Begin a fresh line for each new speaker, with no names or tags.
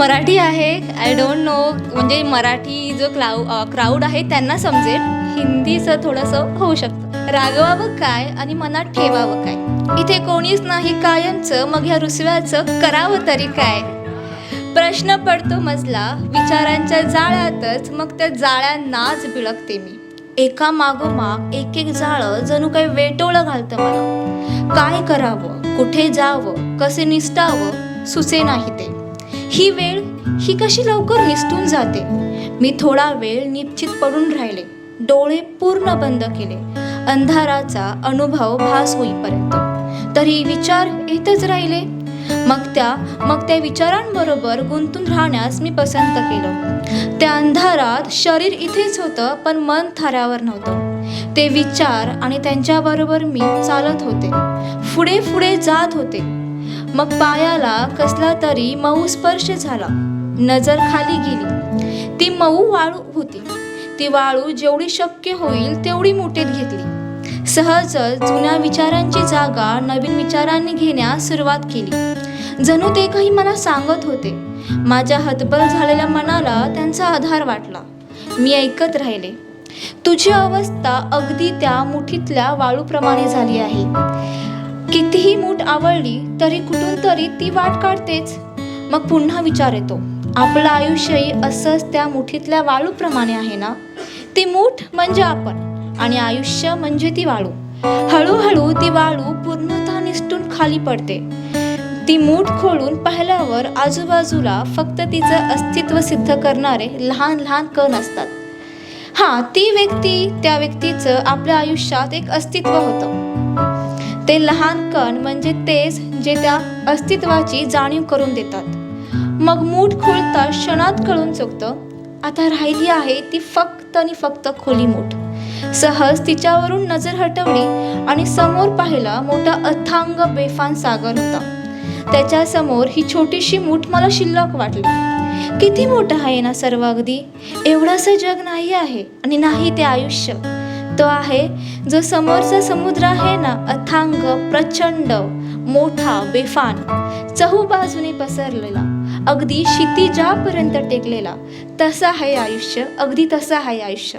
मराठी आहे, I don't know, म्हणजे मराठी जो क्राऊड आहे त्यांना समजेल. हिंदीचं थोडंसं होऊ शकतं. रागवावं काय आणि मनात ठेवावं काय, इथे कोणीच नाही कायमचं, मग ह्या रुसव्याचं करावं तरी काय. प्रश्न पडतो मजला विचारांच्या जाळ्यातच, मग त्या जाळ्यांनाच बिळगते मी. एका मागोमाग एक एक जाळं जणू काही वेटोळं घालतं मला. काय करावं, कुठे जावं, कसे निसटावं सुचे नाही ते. ही वेळ ही कशी लवकर निसटून जाते. मी थोडा वेळ निश्चित पडून राहिले, डोळे पूर्ण बंद केले, अंधाराचा अनुभव भास होईपर्यंत. तरी विचार येतच राहिले. मग त्या विचारांबरोबर गुंतून राहण्यास मी पसंत केलं. त्या अंधारात शरीर इथेच होतं, पण मन थाऱ्यावर नव्हतं. ते विचार आणि त्यांच्याबरोबर मी चालत होते, पुढे पुढे जात होते. मग पायाला कसला तरी मऊ स्पर्श झाला. नजर खाली गेली. ती मऊ वाळू होती. ती वाळू जेवढी शक्य होईल तेवढी मुठीत घेतली. सहजच जुन्या विचारांची जागा नवीन विचारांनी घेण्यास सुरुवात केली. जणू ते काही मला सांगत होते. माझ्या हतबल झालेल्या मनाला त्यांचा आधार वाटला. मी ऐकत राहिले. तुझी अवस्था अगदी त्या मुठीतल्या वाळूप्रमाणे झाली आहे. कितीही मूठ आवडली तरी कुठून तरी ती वाट काढतेच. मग पुन्हा विचार येतो, आपलं आयुष्यही असंच त्या मुठीतल्या वाळूप्रमाणे आहे ना. ती मूठ म्हणजे आपण आणि आयुष्य म्हणजे ती वाळू. हळूहळू ती वाळू पूर्णतः निसटून खाली पडते. ती मूठ खोलून पाहिल्यावर आजूबाजूला फक्त तिचं अस्तित्व सिद्ध करणारे लहान लहान कण असतात. ती व्यक्ती, त्या व्यक्तीचं आपल्या आयुष्यात एक अस्तित्व होतं. ते लहान कण म्हणजे तेच जे त्या अस्तित्वाची जाणीव करून देतात. मग मूठ खोलता क्षणात कळून चुकतं, आता राहिली आहे ती फक्त आणि फक्त खोली मूठ. सहज तिच्यावरून नजर हटवली आणि समोर पाहिला मोठा अथांग बेफान सागर होता. त्याच्यासमोर ही छोटीशी मूठ मला शिल्लक वाटली. किती मोठं आहे ना सर्व, अगदी एवढंसं जग नाही आहे आणि नाही ते आयुष्य. तो आहे जो समोरचा समुद्र आहे ना, अथांग, प्रचंड, मोठा, बेफान, चहूबाजूने पसरलेला, अगदी क्षितिजापर्यंत टेकलेला. तसं आहे आयुष्य, अगदी तसं आहे आयुष्य.